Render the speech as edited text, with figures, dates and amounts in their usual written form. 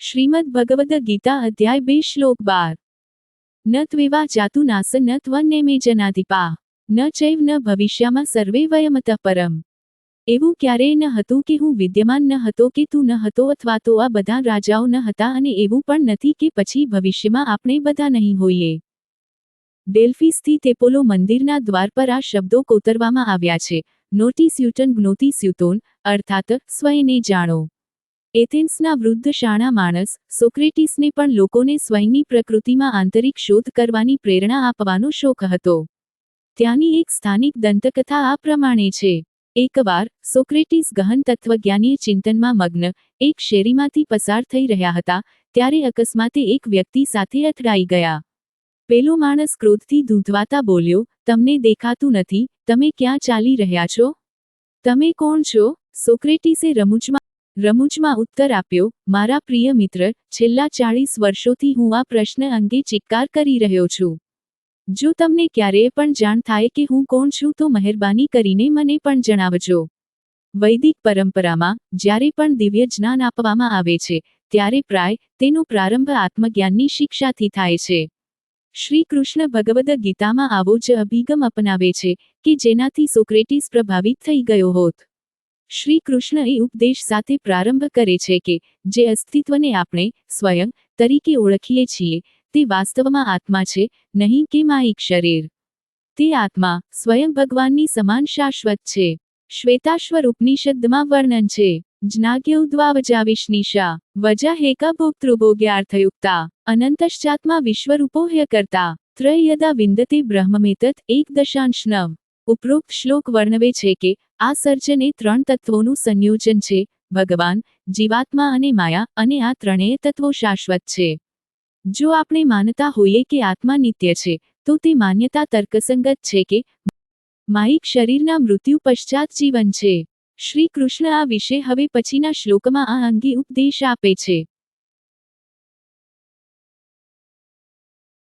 શ્રીમદ્ ભગવદ ગીતા અધ્યાય 2 શ્લોક 12 ન ત્વેવા જાતુ નાસ ન ત્વન્નેમે જનાધિપા ન ચૈવ ન ભવિષ્યામાં સર્વે વયમતઃ પરમ। એવું ક્યારેય ન હતું કે હું વિદ્યમાન ન હતો કે તું ન હતો અથવા તો આ બધા રાજાઓ ન હતા અને એવું પણ નથી કે પછી ભવિષ્યમાં આપણે બધા નહીં હોઈએ। ડેલ્ફી સ્થિત એપોલો મંદિરના દ્વાર પર આ શબ્દો કોતરવામાં આવ્યા છે, નોટિસ્યુટન જ્ઞોતિસ્યુતોન, અર્થાત સ્વયંને જાણો। એથેન્સના વૃદ્ધ શાણા માણસ સોક્રેટિસને પણ લોકોને સ્વયંની પ્રકૃતિમાં આંતરિક શોધ કરવાની પ્રેરણા આપવાનો શોખ હતો। ત્યાંની એક સ્થાનિક દંતકથા આ પ્રમાણે છે। એકવાર સોક્રેટિસ ગહન તત્વજ્ઞાનીય ચિંતનમાં મગ્ન એક શેરીમાંથી પસાર થઈ રહ્યા હતા ત્યારે અકસ્માતે એક વ્યક્તિ સાથે અથડાઈ ગયા। પેલો માણસ ક્રોધથી ધૂંધવાતા બોલ્યો, તમને દેખાતું નથી, તમે ક્યાં ચાલી રહ્યા છો? તમે કોણ છો? સોક્રેટિસે રમૂજમાં ઉત્તર આપ્યો, મારા પ્રિય મિત્ર, છેલ્લા 40 વર્ષોથી હું આ પ્રશ્ન અંગે ચિત્કાર કરી રહ્યો છું। જો તમને ક્યારેય પણ જાણ થાય કે હું કોણ છું તો મહેરબાની કરીને મને પણ જણાવજો। વૈદિક પરંપરામાં જ્યારે પણ દિવ્ય જ્ઞાન આપવામાં આવે છે ત્યારે પ્રાય તેનો પ્રારંભ આત્મજ્ઞાનની શિક્ષાથી થાય છે। શ્રી કૃષ્ણ ભગવદ ગીતામાં આવો જ અભિગમ અપનાવે છે કે જેનાથી સોક્રેટિસ પ્રભાવિત થઈ ગયો હોત। શ્રી કૃષ્ણ એ ઉપદેશ સાથે પ્રારંભ કરે છે કે જે અસ્તિત્વને આપણે સ્વયં તરીકે ઓળખીએ છીએ તે વાસ્તવમાં આત્મા છે, નહીં કે માયિક શરીર। તે આત્મા સ્વયં ભગવાનની સમાન શાશ્વત છે। શ્વેતાશ્વર ઉપનિષદમાં વર્ણન છે, જ્ઞાગ્યૌદ્વાવજાવિષ્નિશા વજા હેકા ભોક્તૃભોગ્યાર્થયુક્તા અનંતશ્ચાત્મા વિશ્વરૂપો હ્યકર્તા ત્રયયદા વિંદતે બ્રહ્મમેતત 1.9। ઉપરોક્ત શ્લોક વર્ણવે છે કે આ સર્જન એ 3 તત્વોનું સંયોજન છે, ભગવાન, જીવાત્મા અને માયા, અને આ ત્રણેય તત્વો શાશ્વત છે। જો આપણે માનતા હોઈએ કે આત્મા નિત્ય છે તો તે માન્યતા તર્કસંગત છે કે માયિક શરીરના મૃત્યુ પશ્ચાત જીવન છે। શ્રી કૃષ્ણ આ વિશે હવે પછીના શ્લોકમાં આ અંગે ઉપદેશ આપે છે।